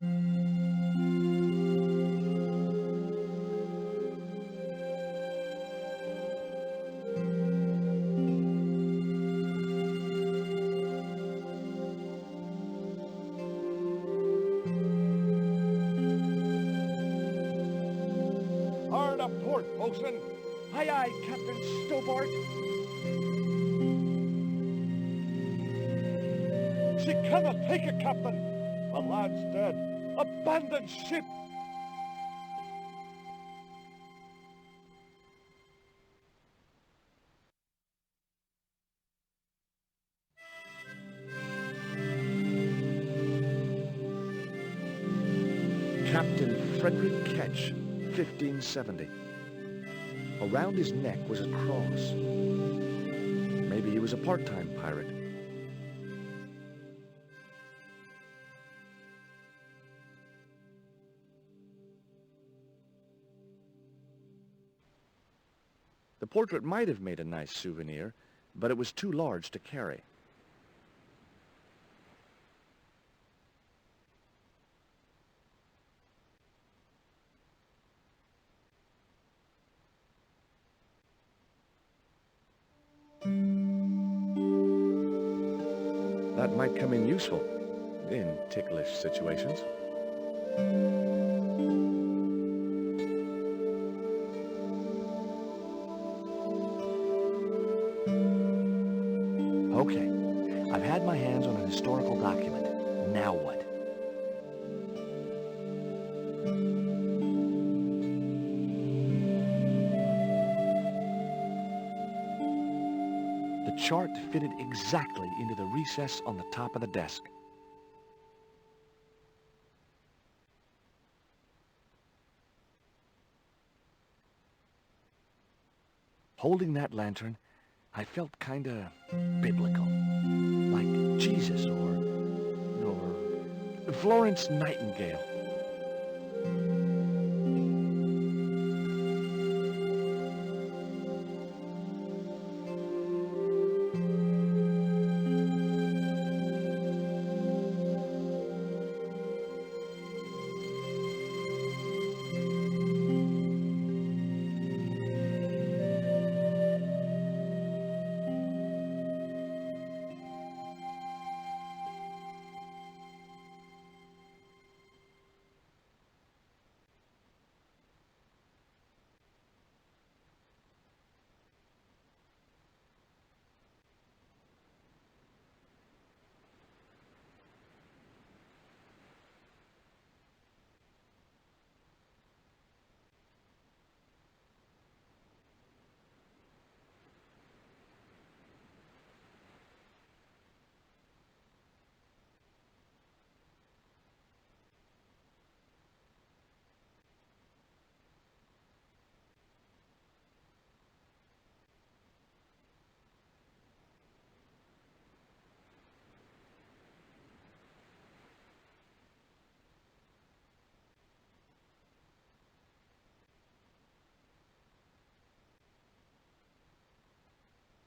Hard a port, boatswain. Aye, aye, Captain Stobart. She cannot take it, Captain. The lad's dead. Abandon ship. Captain Frederick Ketch, 1570. Around his neck was a cross. Maybe he was a part-time pirate. The portrait might have made a nice souvenir, but it was too large to carry. That might come in useful in ticklish situations. Okay, I've had my hands on an historical document. Now what? The chart fitted exactly into the recess on the top of the desk. Holding that lantern, I felt kinda biblical. Like Jesus or Florence Nightingale.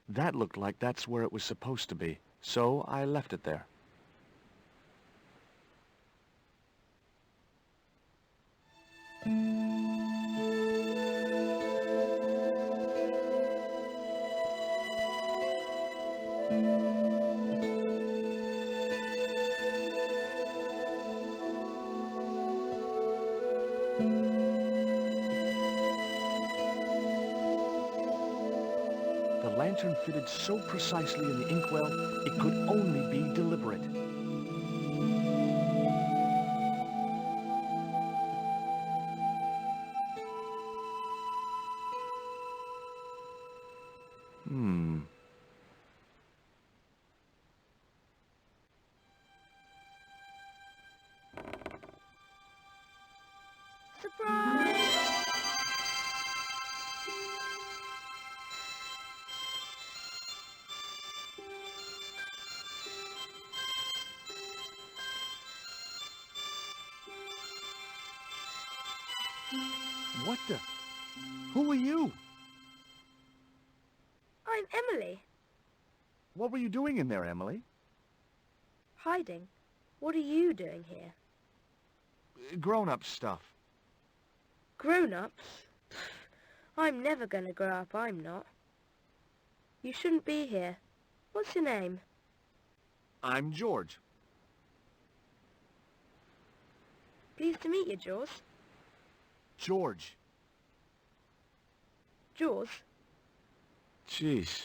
That looked like that's where it was supposed to be, so I left it there. The lantern fitted so precisely in the inkwell, it could only be deliberate. Surprise! What the? Who are you? I'm Emily. What were you doing in there, Emily? Hiding. What are you doing here? grown-up stuff. Grown-ups? I'm never gonna grow up, I'm not. You shouldn't be here. What's your name? I'm George. Pleased to meet you, Jaws. George. Jaws, Jeez.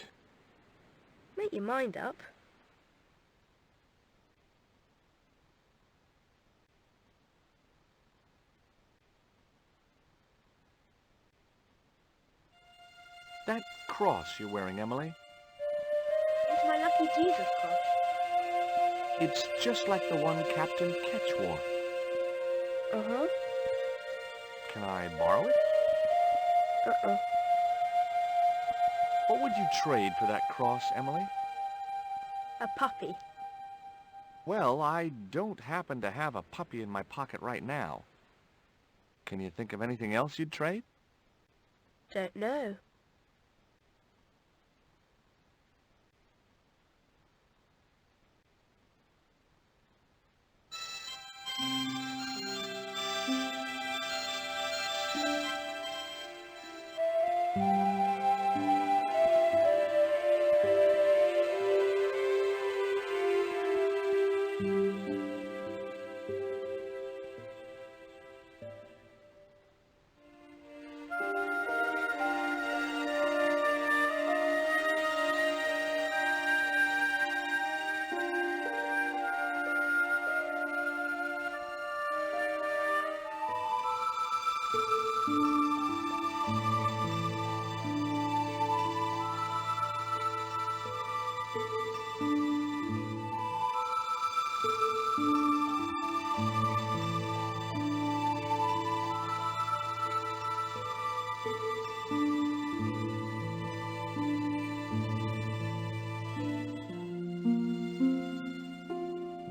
make your mind up. That cross you're wearing, Emily, It's my lucky Jesus cross. it's just like the one Captain Ketch wore. Uh-huh. Can I borrow it? Uh-uh. What would you trade for that cross, Emily? A puppy. Well, I don't happen to have a puppy in my pocket right now. Can you think of anything else you'd trade? Don't know.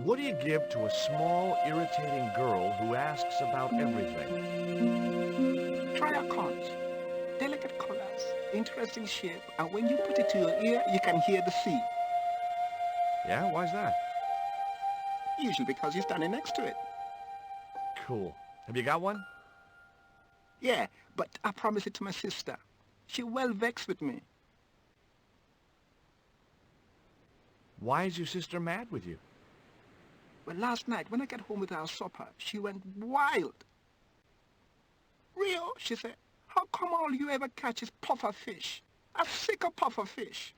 What do you give to a small, irritating girl who asks about everything? Try our corns. Delicate colors, interesting shape, and when you put it to your ear, you can hear the sea. Yeah, why's that? Usually because you're standing next to it. Cool. Have you got one? Yeah, but I promised it to my sister. She well vexed with me. Why is your sister mad with you? Well, last night, when I got home with our supper, she went wild. Rio, she said, how come all you ever catch is puffer fish? I'm sick of puffer fish.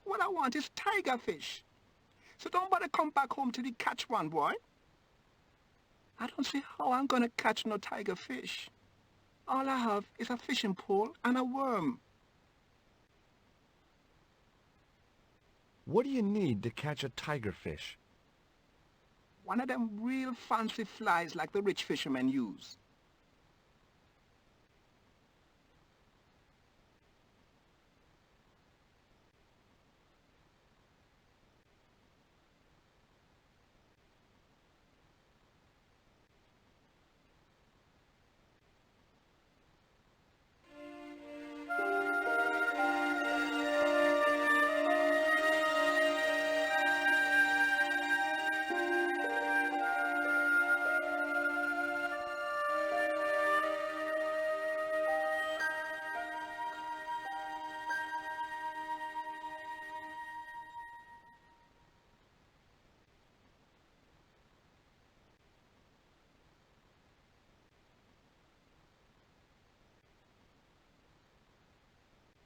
What I want is tiger fish. So don't bother come back home till you catch one, boy. I don't see how I'm gonna catch no tiger fish. All I have is a fishing pole and a worm. What do you need to catch a tiger fish? One of them real fancy flies like the rich fishermen use.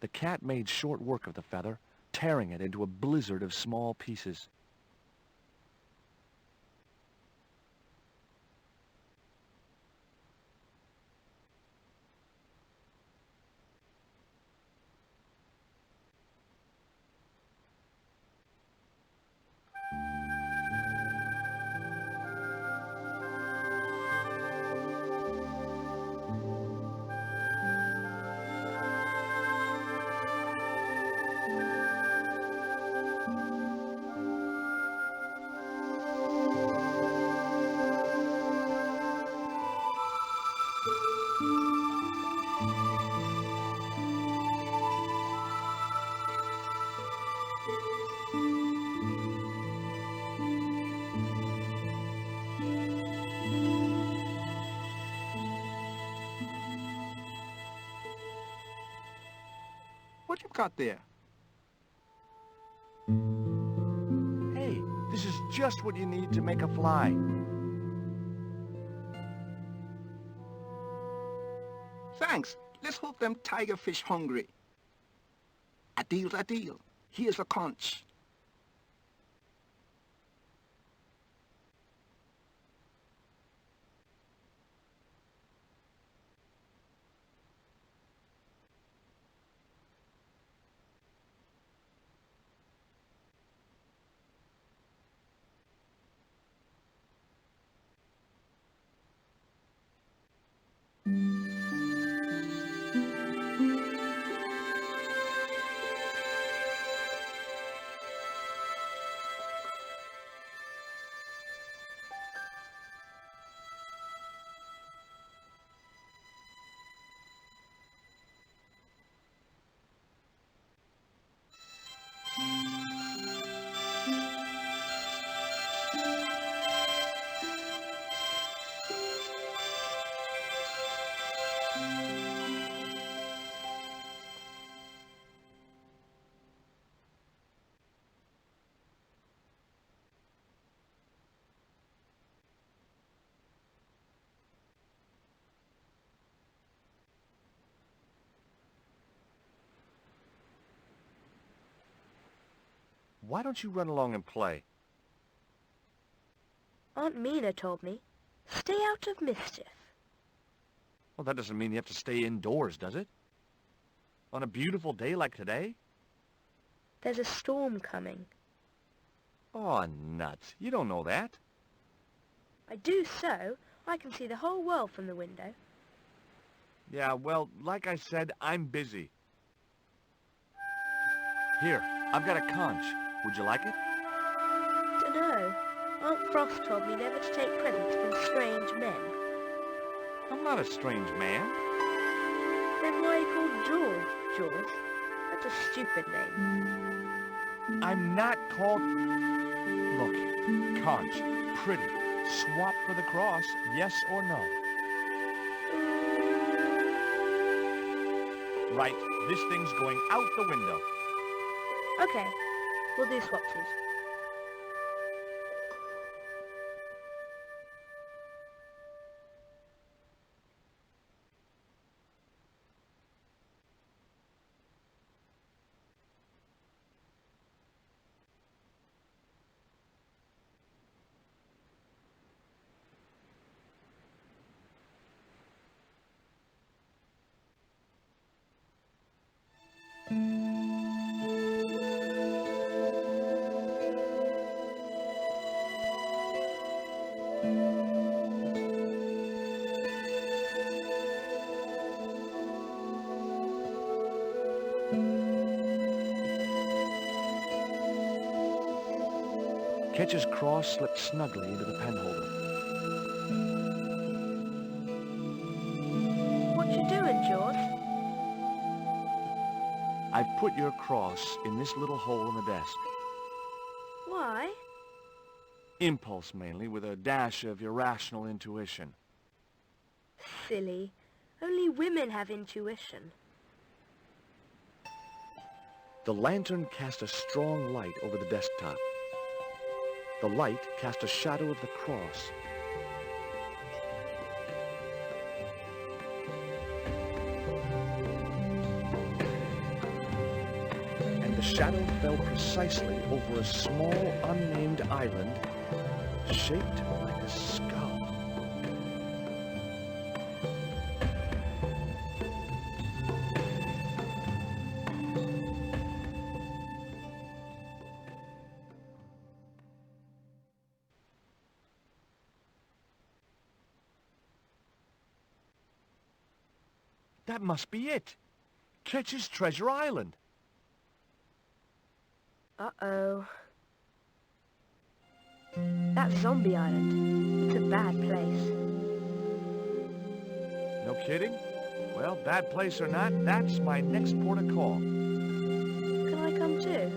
The cat made short work of the feather, tearing it into a blizzard of small pieces. What you got there? Hey, this is just what you need to make a fly. Thanks. Let's hope them tiger fish hungry. A deal's a deal. Here's a conch. Why don't you run along and play? Aunt Mina told me, stay out of mischief. Well, that doesn't mean you have to stay indoors, does it? On a beautiful day like today? There's a storm coming. Oh, nuts. You don't know that. I do so. I can see the whole world from the window. Yeah, well, like I said, I'm busy. Here, I've got a conch. Would you like it? Dunno. Aunt Frost told me never to take presents from strange men. I'm not a strange man. Then why are you called George, George? That's a stupid name. I'm not called... Look, conch, pretty. Swap for the cross, yes or no? Right, this thing's going out the window. Okay, we'll do swapsies. Ketch's cross slipped snugly into the penholder. What you doing, George? I've put your cross in this little hole in the desk. Why? Impulse mainly, with a dash of irrational intuition. Silly. Only women have intuition. The lantern cast a strong light over the desktop. The light cast a shadow of the cross. And the shadow fell precisely over a small, unnamed island shaped like a skull. That must be it. Ketch's Treasure Island. Uh-oh. That's Zombie Island. It's a bad place. No kidding? Well, bad place or not, that's my next port of call. Can I come too?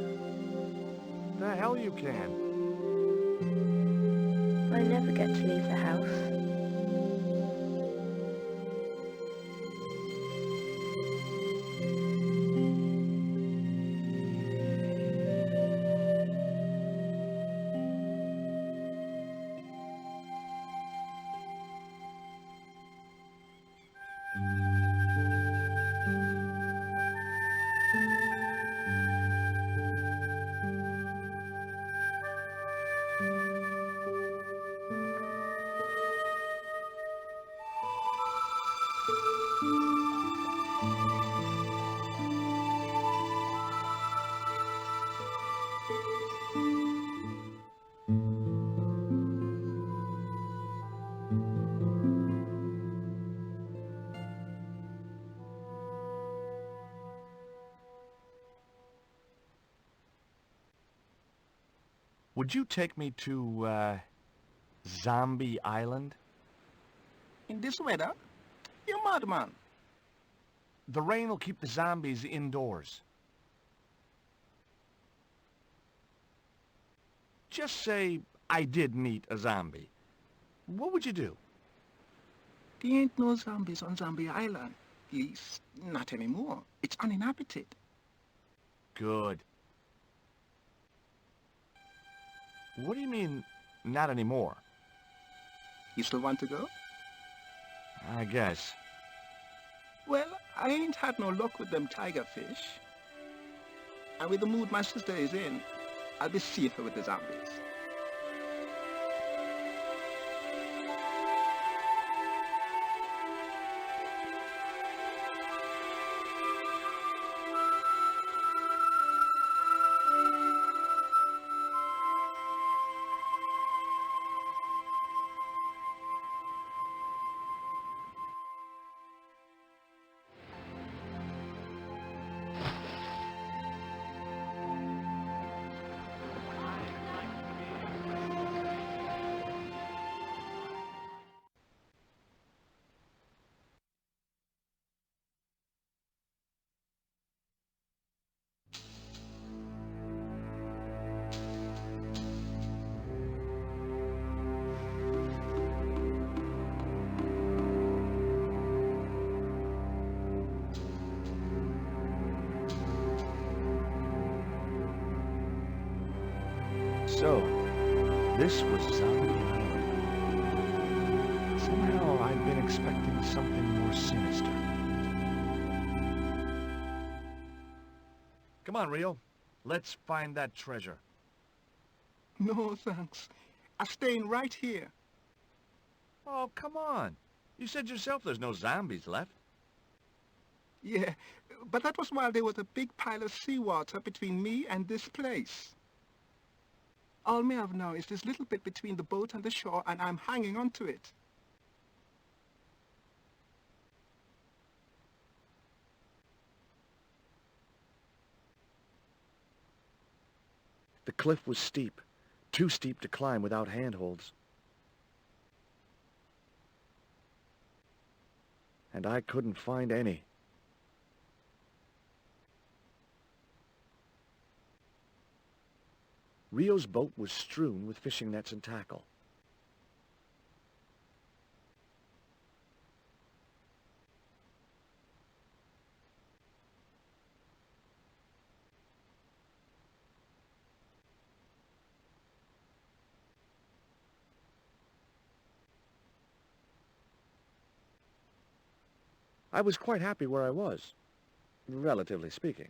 The hell you can. I never get to leave the house. Would you take me to, Zombie Island? In this weather? You madman. The rain will keep the zombies indoors. Just say I did meet a zombie. What would you do? There ain't no zombies on Zombie Island. At least, not anymore. It's uninhabited. Good. What do you mean, not anymore? You still want to go? I guess. Well, I ain't had no luck with them tiger fish. And with the mood my sister is in, I'll be safer with the zombies. So, this was Zombie Island. Somehow I'd been expecting something more sinister. Come on, Rio. Let's find that treasure. No, thanks. I'm staying right here. Oh, come on. You said yourself there's no zombies left. Yeah, but that was while there was a big pile of seawater between me and this place. All me have now is this little bit between the boat and the shore, and I'm hanging on to it. The cliff was steep, too steep to climb without handholds. And I couldn't find any. Rio's boat was strewn with fishing nets and tackle. I was quite happy where I was, relatively speaking.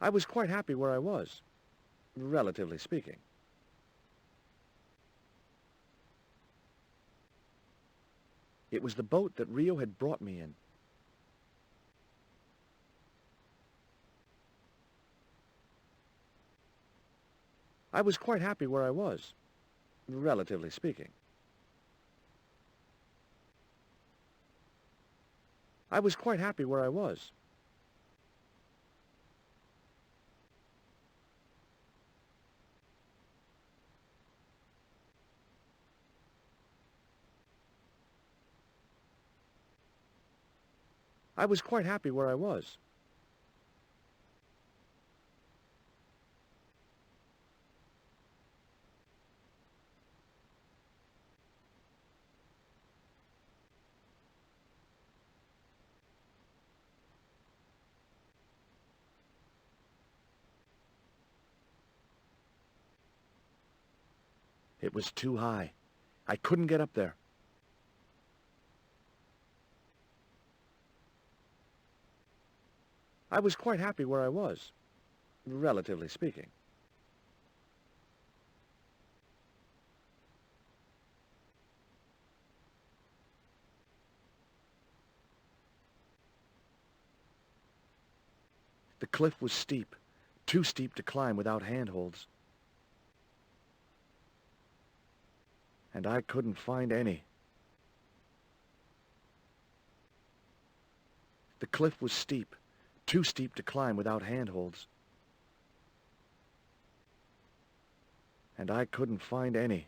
I was quite happy where I was, relatively speaking. It was the boat that Rio had brought me in. I was quite happy where I was, relatively speaking. I was quite happy where I was. I was quite happy where I was. It was too high. I couldn't get up there. I was quite happy where I was, relatively speaking. The cliff was steep, too steep to climb without handholds. And I couldn't find any. The cliff was steep, too steep to climb without handholds. And I couldn't find any.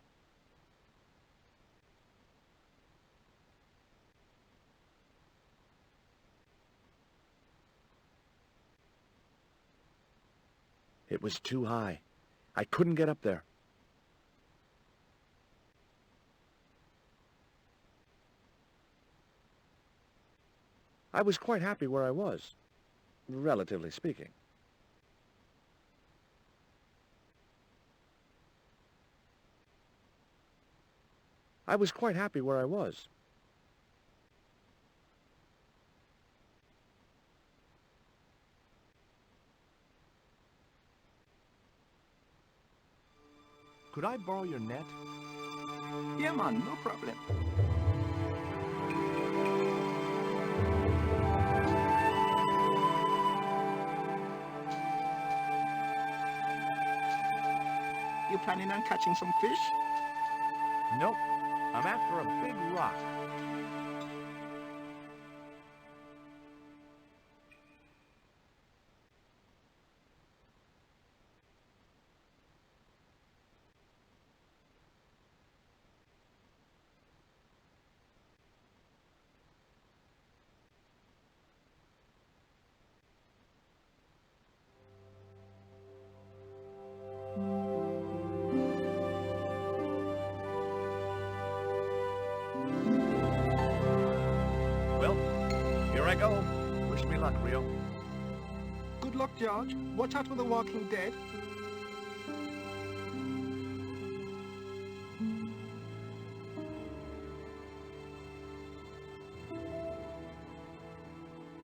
It was too high. I couldn't get up there. I was quite happy where I was, relatively speaking. I was quite happy where I was. Could I borrow your net? Yeah, man, no problem. You planning on catching some fish? Nope. I'm after a big rock. Well, here I go. Wish me luck, Rio. Good luck, George. Watch out for the walking dead.